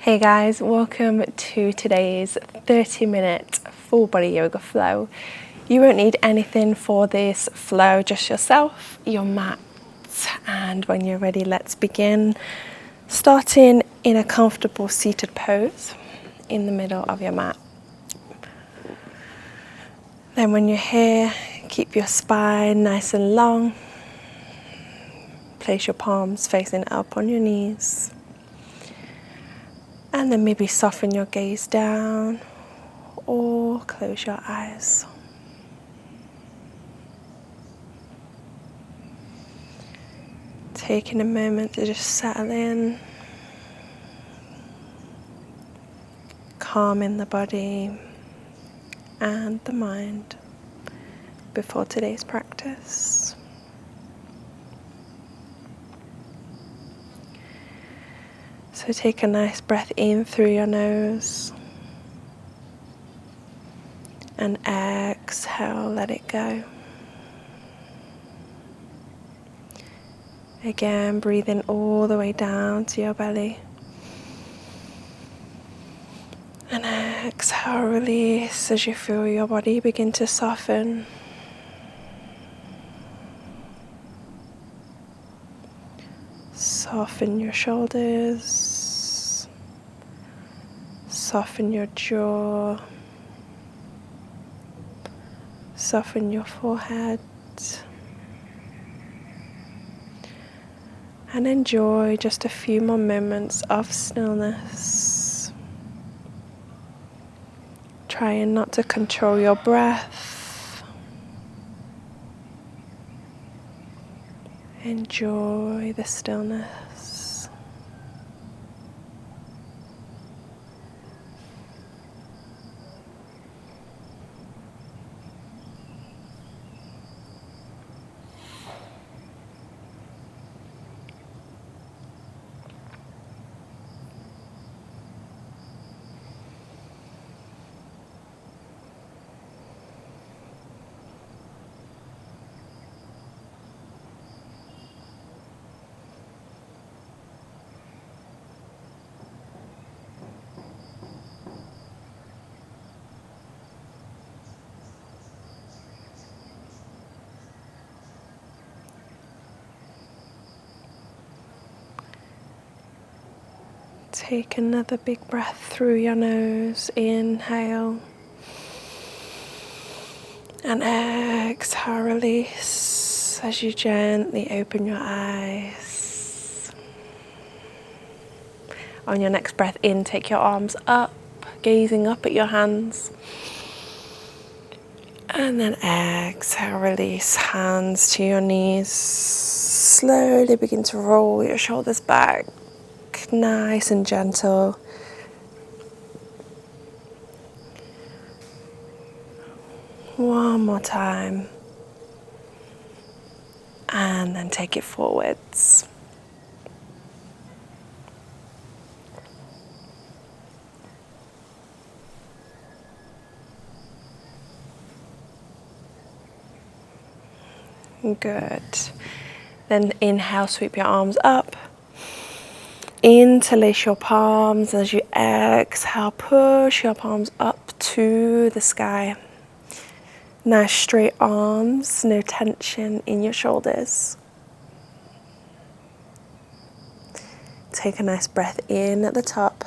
Hey guys, welcome to today's 30-minute full body yoga flow. You won't need anything for this flow, just yourself, your mat, and when you're ready, let's begin. Starting in a comfortable seated pose in the middle of your mat. Then when you're here, keep your spine nice and long. Place your palms facing up on your knees. And then maybe soften your gaze down or close your eyes. Taking a moment to just settle in, calming the body and the mind before today's practice. So take a nice breath in through your nose and exhale, let it go. Again, breathing all the way down to your belly. And exhale, release as you feel your body begin to soften. Soften your shoulders, soften your jaw, soften your forehead, and enjoy just a few more moments of stillness. Trying not to control your breath. Enjoy the stillness. Take another big breath through your nose. Inhale. And exhale, release as you gently open your eyes. On your next breath in, take your arms up, gazing up at your hands. And then exhale, release, hands to your knees. Slowly begin to roll your shoulders back. Nice and gentle. One more time. And then take it forwards. Good. Then inhale, sweep your arms up. Interlace your palms. As you exhale, push your palms up to the sky. Nice straight arms, no tension in your shoulders. Take a nice breath in at the top.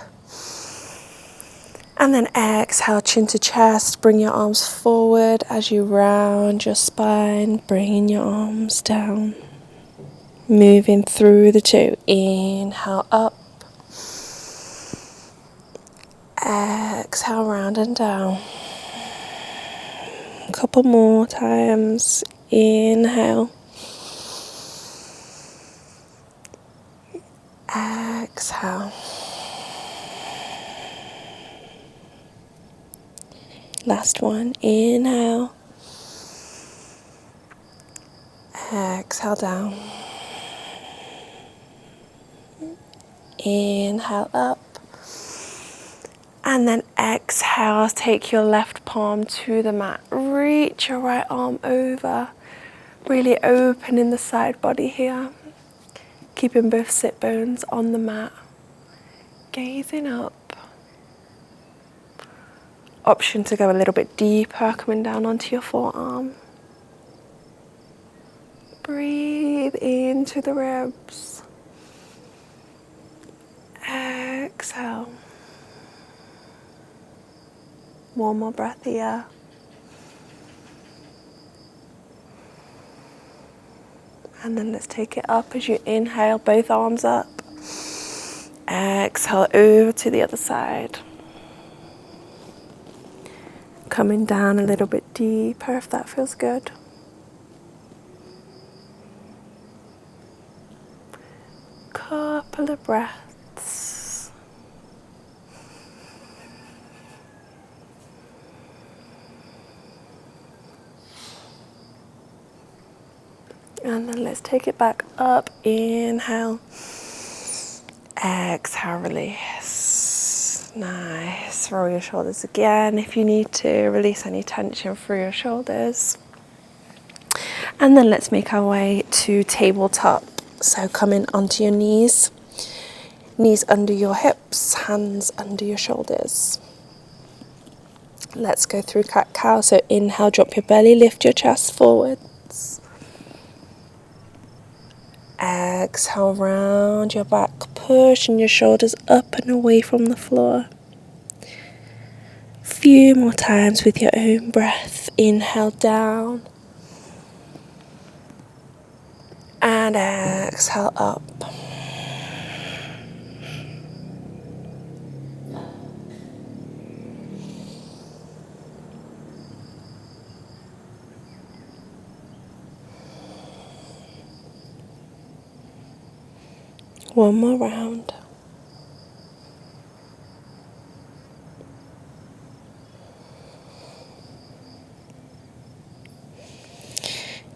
And then exhale, chin to chest. Bring your arms forward as you round your spine, bringing your arms down. Moving through the two. Inhale up. Exhale, round and down. A couple more times. Inhale. Exhale. Last one. Inhale. Exhale down. Inhale up. And then exhale, take your left palm to the mat. Reach your right arm over. Really opening the side body here. Keeping both sit bones on the mat. gazing up. Option to go a little bit deeper, coming down onto your forearm. Breathe into the ribs. Exhale. One more breath here. And then let's take it up as you inhale, both arms up. Exhale over to the other side. Coming down a little bit deeper if that feels good. Couple of breaths. And then let's take it back up. Inhale. Exhale, release. Nice. Roll your shoulders again if you need to. Release any tension through your shoulders. And then let's make our way to tabletop. So coming onto your knees. Knees under your hips, hands under your shoulders. Let's go through cat-cow. So inhale, drop your belly, lift your chest forwards. Exhale, round your back, pushing your shoulders up and away from the floor. Few more times with your own breath. Inhale down. And exhale up. One more round.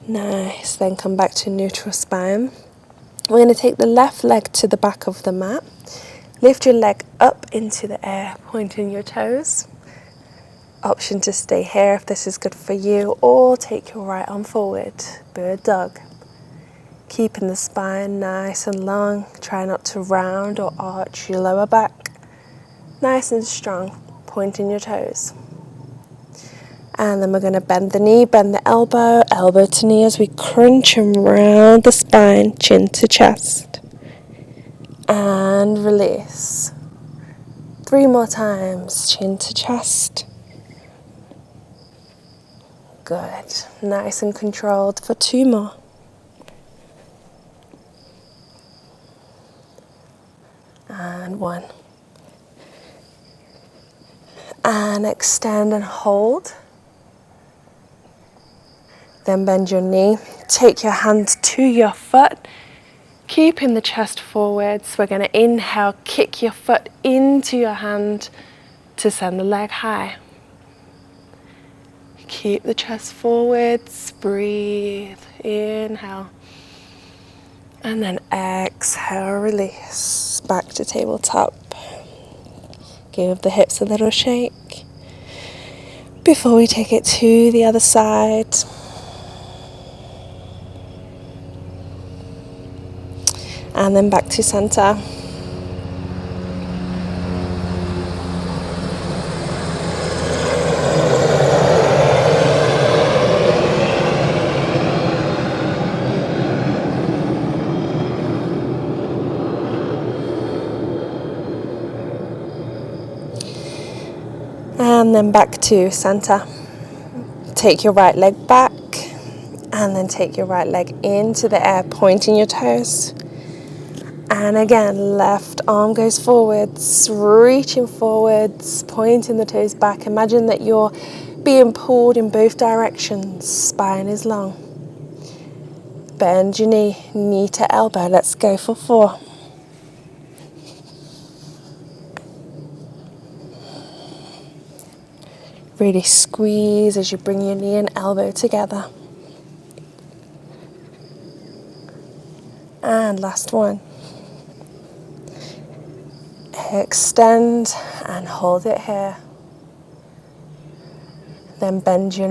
Nice, then come back to neutral spine. We're going to take the left leg to the back of the mat. Lift your leg up into the air, pointing your toes. Option to stay here if this is good for you, or take your right arm forward, bird dog. Keeping the spine nice and long. Try not to round or arch your lower back. Nice and strong, pointing your toes. And then we're going to bend the knee, bend the elbow, elbow to knee as we crunch and round the spine, chin to chest. And release. 3 more times, chin to chest. Good. Nice and controlled for 2 more. And 1. And extend and hold. Then bend your knee. Take your hands to your foot. Keeping the chest forwards. We're going to inhale, kick your foot into your hand to send the leg high. Keep the chest forwards. Breathe. Inhale. And then exhale, release. Back to tabletop. Give the hips a little shake before we take it to the other side. And then back to center. And then back to center. Take your right leg back and then take your right leg into the air, pointing your toes. And again, left arm goes forwards, reaching forwards, pointing the toes back. Imagine that you're being pulled in both directions. Spine is long. Bend your knee, knee to elbow. Let's go for 4. Really squeeze as you bring your knee and elbow together. And last one. Extend and hold it here. Then bend your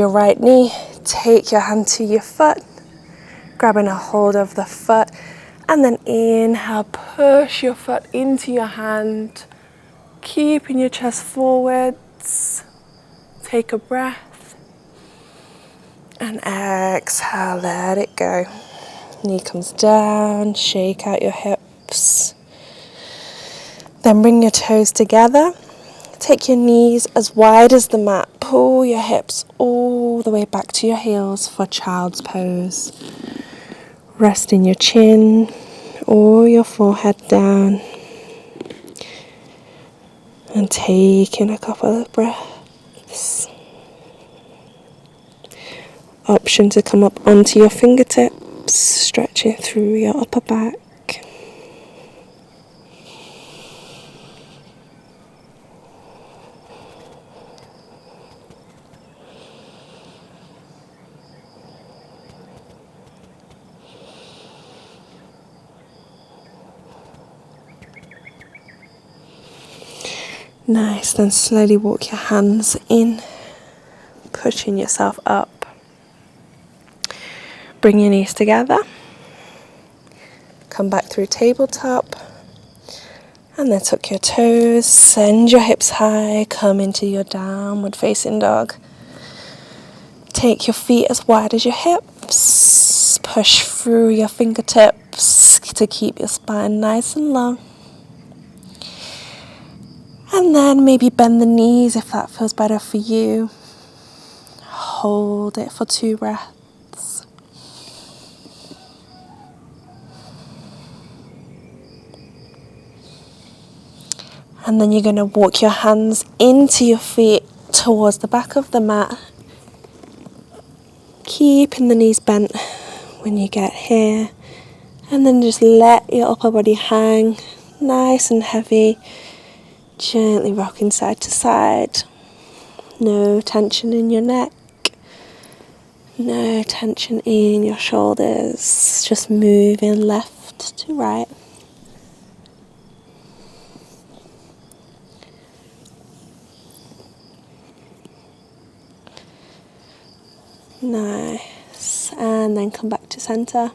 right knee. Take your hand to your foot, grabbing a hold of the foot And then inhale, push your foot into your hand, keeping your chest forwards. Take a breath. And exhale, let it go. Knee comes down, shake out your hips. Then bring your toes together. Take your knees as wide as the mat. Pull your hips all the way back to your heels for child's pose. Resting your chin or your forehead down. And taking a couple of breaths. Option to come up onto your fingertips, stretching through your upper back. Nice, then slowly walk your hands in, pushing yourself up. Bring your knees together. Come back through tabletop. And then tuck your toes, send your hips high, come into your downward facing dog. Take your feet as wide as your hips. Push through your fingertips to keep your spine nice and long. And then maybe bend the knees if that feels better for you. Hold it for 2 breaths. And then you're going to walk your hands into your feet towards the back of the mat. Keeping the knees bent when you get here. And then just let your upper body hang nice and heavy. Gently rocking side to side. No tension in your neck. No tension in your shoulders. Just moving left to right. Nice. And then come back to center.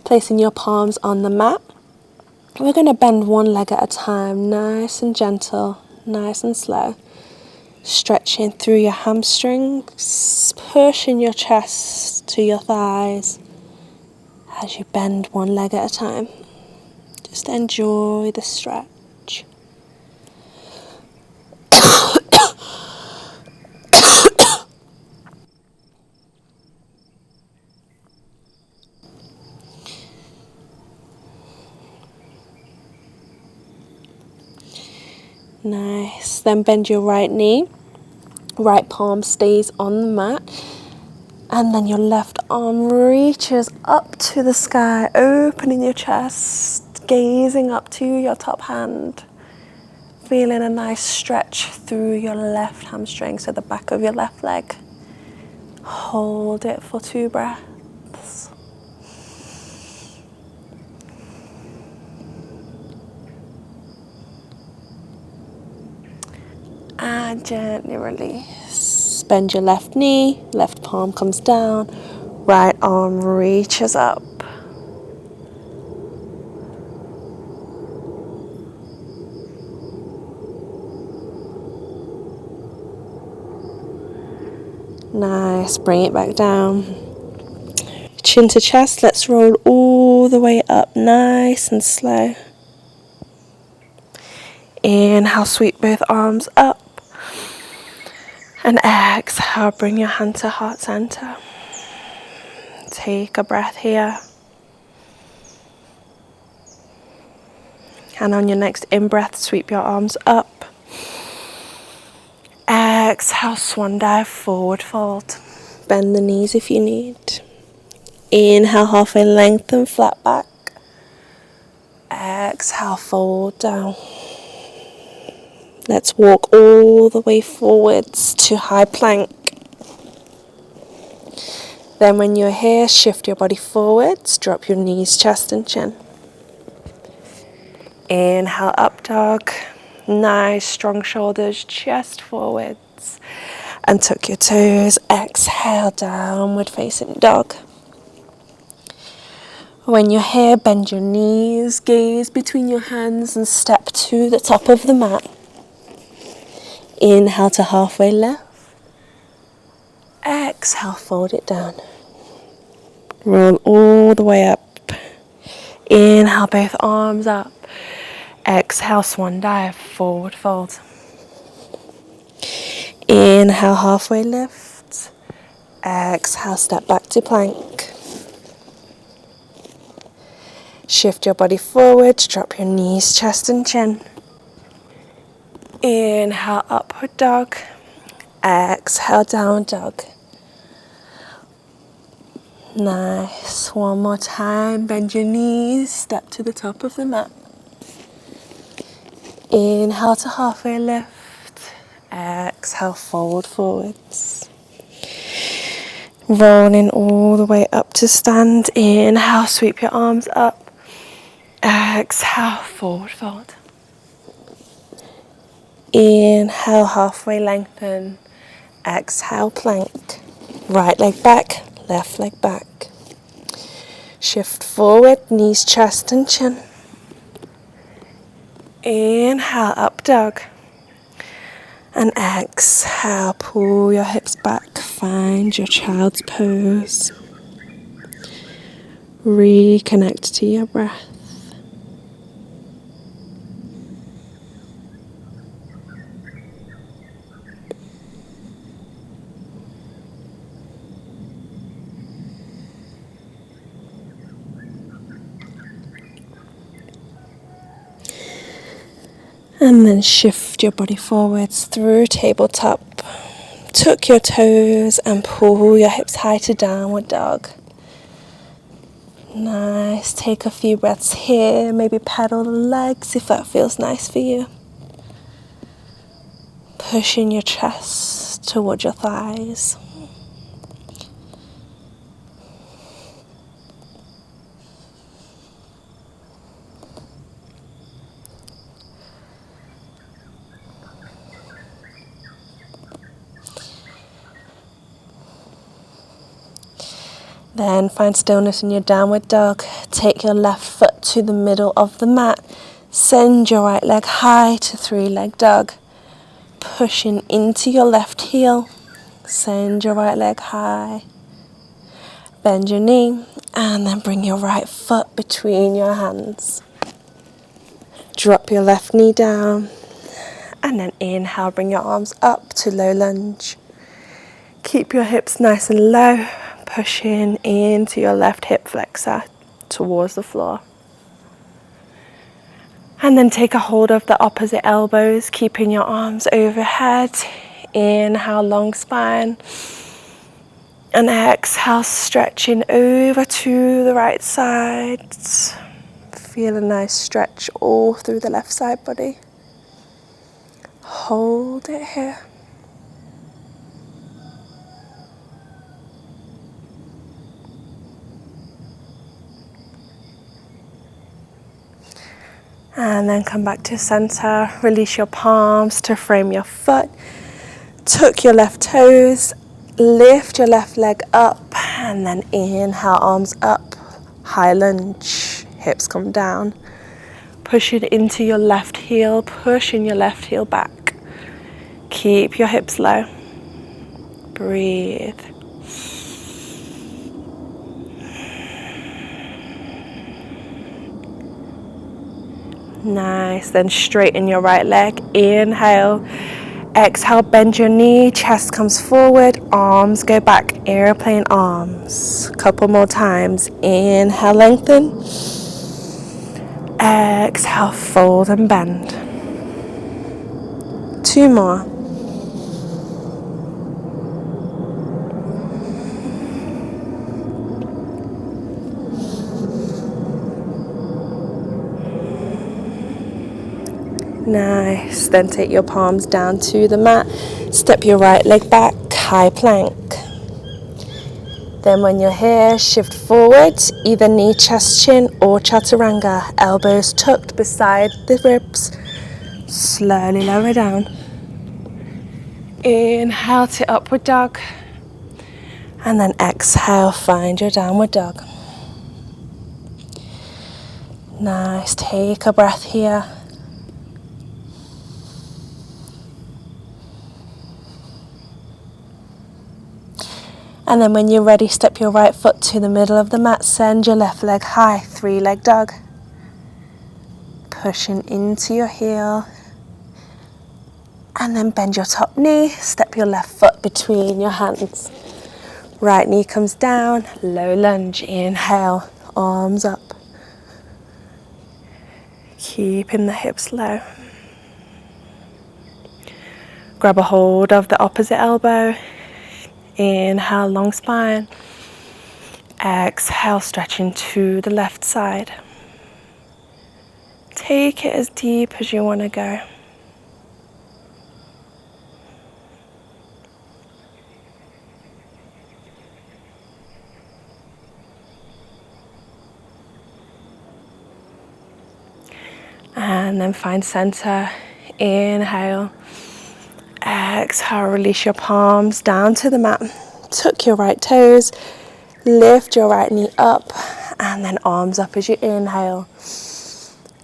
Placing your palms on the mat. We're going to bend one leg at a time, nice and gentle, nice and slow. Stretching through your hamstrings, pushing your chest to your thighs as you bend one leg at a time. Just enjoy the stretch. Nice. Then bend your right knee. Right palm stays on the mat. And then your left arm reaches up to the sky, opening your chest, gazing up to your top hand. Feeling a nice stretch through your left hamstring, so the back of your left leg. Hold it for 2 breaths. And gently release. Bend your left knee, left palm comes down, right arm reaches up. Nice, bring it back down. Chin to chest, let's roll all the way up, nice and slow. Inhale, sweep both arms up. And exhale, bring your hand to heart center. Take a breath here. And on your next in-breath, sweep your arms up. Exhale, swan dive, forward fold. Bend the knees if you need. Inhale, halfway lengthen, flat back. Exhale, fold down. Let's walk all the way forwards to high plank. Then when you're here, shift your body forwards, drop your knees, chest and chin. Inhale, up dog. Nice, strong shoulders, chest forwards. And tuck your toes. Exhale, downward facing dog. When you're here, bend your knees, gaze between your hands and step to the top of the mat. Inhale to halfway lift. Exhale, fold it down. Roll all the way up. Inhale, both arms up. Exhale, swan dive, forward fold. Inhale, halfway lift. Exhale, step back to plank. Shift your body forward, drop your knees, chest and chin. Inhale, upward dog. Exhale, downward dog. Nice. One more time. Bend your knees, step to the top of the mat. Inhale to halfway lift. Exhale, forwards. Rolling all the way up to stand. Inhale, sweep your arms up. Exhale, forward fold. Inhale, halfway lengthen. Exhale, plank. Right leg back, left leg back. Shift forward, knees, chest and chin. Inhale, up dog. And exhale, pull your hips back. Find your child's pose. Reconnect to your breath. And then shift your body forwards through tabletop. Tuck your toes and pull your hips high to downward dog. Nice. Take a few breaths here. Maybe pedal the legs if that feels nice for you. Pushing your chest towards your thighs. Then find stillness in your downward dog. Take your left foot to the middle of the mat. Send your right leg high to three-leg dog. Pushing into your left heel. Send your right leg high. Bend your knee and then bring your right foot between your hands. Drop your left knee down and then inhale, bring your arms up to low lunge. Keep your hips nice and low. Pushing into your left hip flexor towards the floor. And then take a hold of the opposite elbows, keeping your arms overhead. Inhale, long spine. And exhale, stretching over to the right side. Feel a nice stretch all through the left side body. Hold it here. And then come back to center. Release your palms to frame your foot. Tuck your left toes. Lift your left leg up. And then inhale, arms up. High lunge. Hips come down. Push it into your left heel. Pushing your left heel back. Keep your hips low. Breathe. Nice. Then straighten your right leg. Inhale. Exhale, bend your knee. Chest comes forward. Arms go back. Airplane arms. Couple more times. Inhale, lengthen. Exhale, fold and bend. Two more. Nice. Then take your palms down to the mat. Step your right leg back, high plank. Then when you're here, shift forward, either knee, chest, chin or chaturanga. Elbows tucked beside the ribs. Slowly lower down. Inhale to upward dog. And then exhale, find your downward dog. Nice, take a breath here. And then when you're ready, step your right foot to the middle of the mat, send your left leg high, 3-leg dog. Pushing into your heel. And then bend your top knee, step your left foot between your hands. Right knee comes down, low lunge, inhale, arms up. Keeping the hips low. Grab a hold of the opposite elbow. Inhale, long spine. Exhale, stretching to the left side. Take it as deep as you want to go. And then find center. Inhale. Exhale, release your palms down to the mat. Tuck your right toes. Lift your right knee up. And then arms up as you inhale.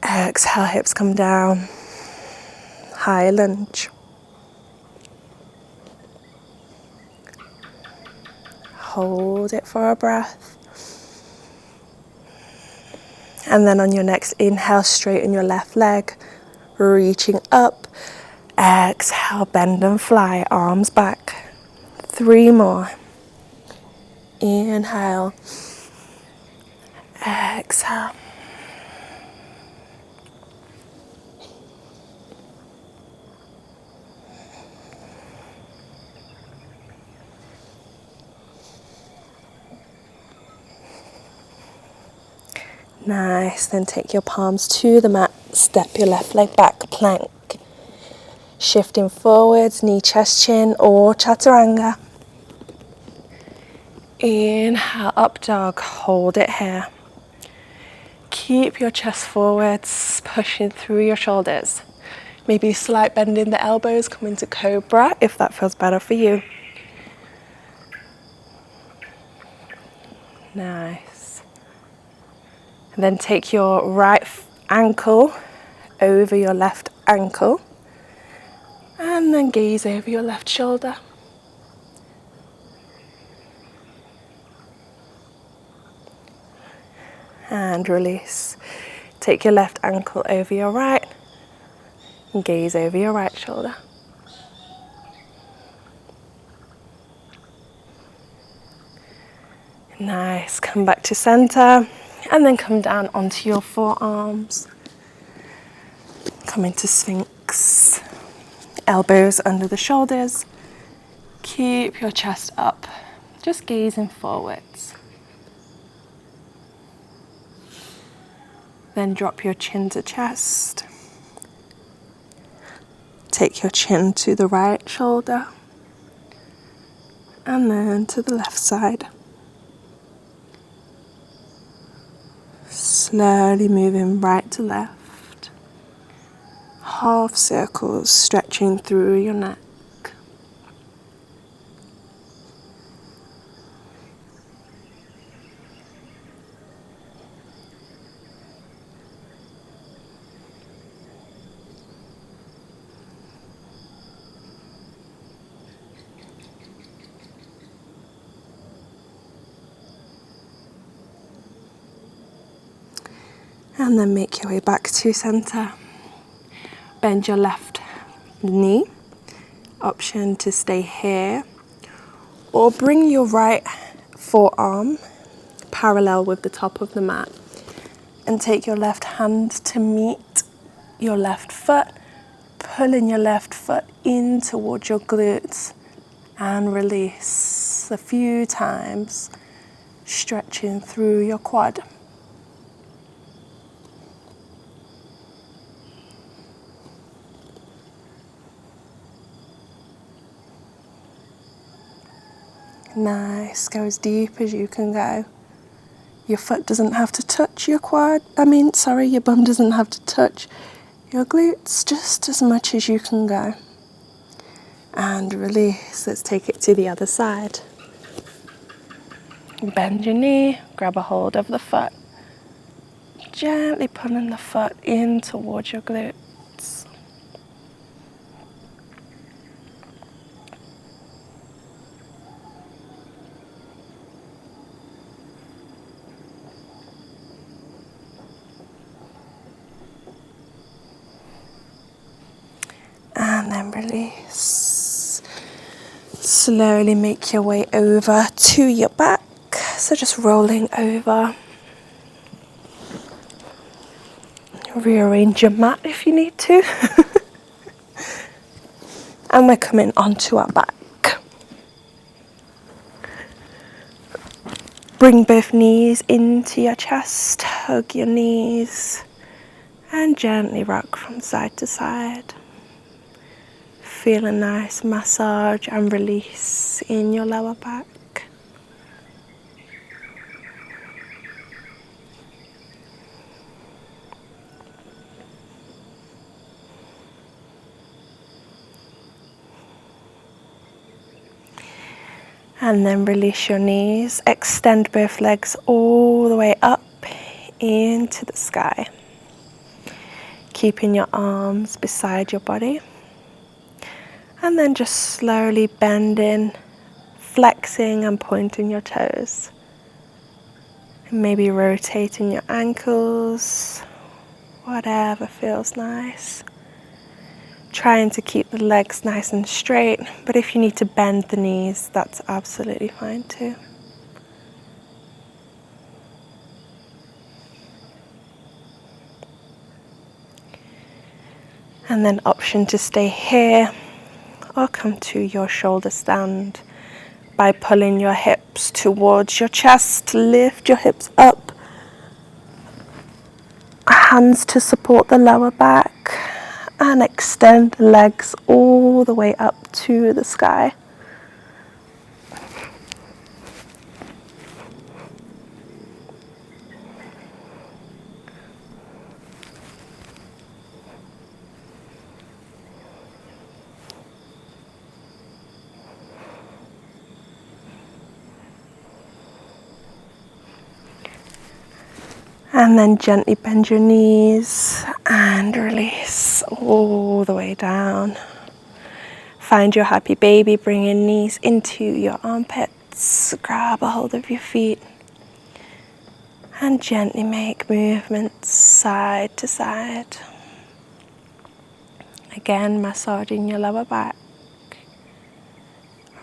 Exhale, hips come down. High lunge. Hold it for a breath. And then on your next inhale, straighten your left leg, reaching up. Exhale, bend and fly, arms back. 3 more. Inhale. Exhale. Nice, then take your palms to the mat, step your left leg back, plank. Shifting forwards, knee, chest, chin, or chaturanga. Inhale, up dog, hold it here. Keep your chest forwards, pushing through your shoulders. Maybe slight bend in the elbows, come into cobra if that feels better for you. Nice. And then take your right ankle over your left ankle. And then gaze over your left shoulder. And release. Take your left ankle over your right. And gaze over your right shoulder. Nice. Come back to center. And then come down onto your forearms. Come into Sphinx. Elbows under the shoulders. Keep your chest up. Just gazing forwards. Then drop your chin to chest. Take your chin to the right shoulder. And then to the left side. Slowly moving right to left. Half circles stretching through your neck. And then make your way back to center. Bend your left knee. Option to stay here. Or bring your right forearm parallel with the top of the mat. And take your left hand to meet your left foot. Pulling your left foot in towards your glutes. And release a few times. Stretching through your quad. Nice, go as deep as you can go. Your foot doesn't have to touch your your bum doesn't have to touch your glutes, just as much as you can go. And release, let's take it to the other side. Bend your knee, grab a hold of the foot. gently pulling the foot in towards your glutes. And then release. Slowly make your way over to your back. So just rolling over. Rearrange your mat if you need to. And we're coming onto our back. Bring both knees into your chest, hug your knees, and gently rock from side to side. Feel a nice massage and release in your lower back. And then release your knees, extend both legs all the way up into the sky. Keeping your arms beside your body. And then just slowly bending, flexing and pointing your toes. And maybe rotating your ankles, whatever feels nice. Trying to keep the legs nice and straight, but if you need to bend the knees, that's absolutely fine too. And then option to stay here or come to your shoulder stand by pulling your hips towards your chest. Lift your hips up, hands to support the lower back, and extend the legs all the way up to the sky. And then gently bend your knees and release all the way down. Find your happy baby, bring your knees into your armpits, grab a hold of your feet, and gently make movements side to side. Again, massaging your lower back,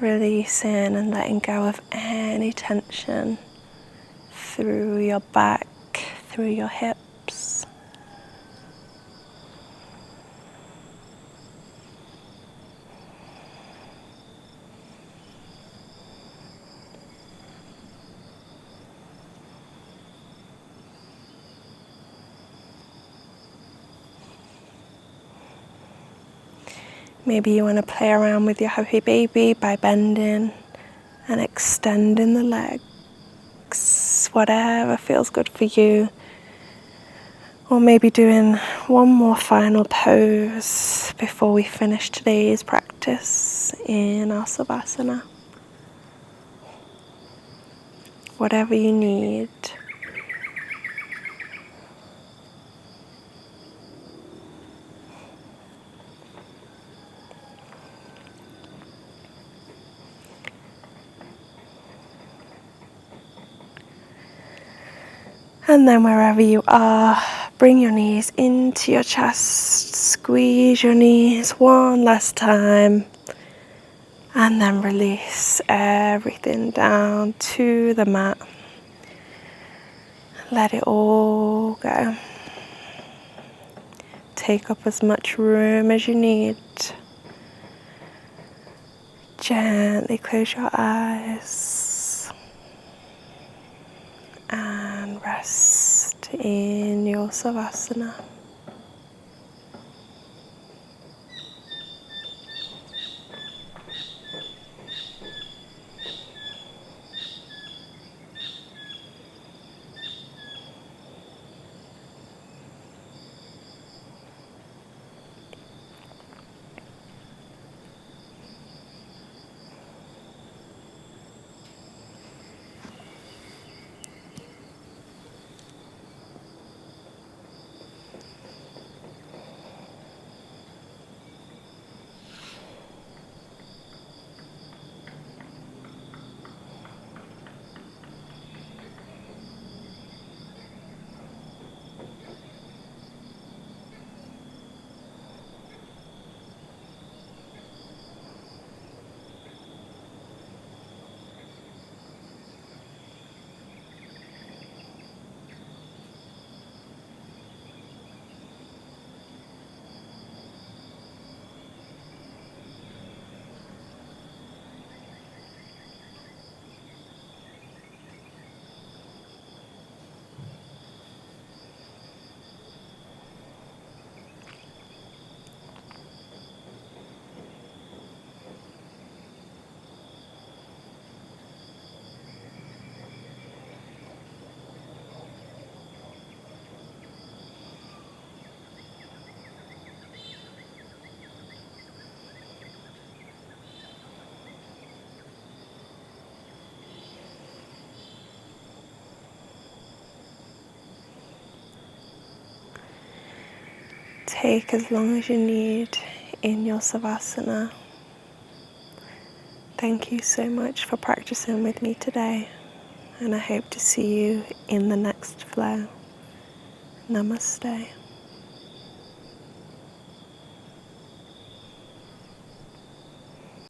releasing and letting go of any tension through your back, through your hips. Maybe you want to play around with your happy baby by bending and extending the legs, whatever feels good for you. Or maybe doing one more final pose before we finish today's practice in our Savasana. Whatever you need. And then wherever you are, bring your knees into your chest, squeeze your knees one last time, and then release everything down to the mat. Let it all go. Take up as much room as you need. Gently close your eyes and rest in your Savasana. take as long as you need in your Savasana. Thank you so much for practicing with me today, and I hope to see you in the next flow. Namaste.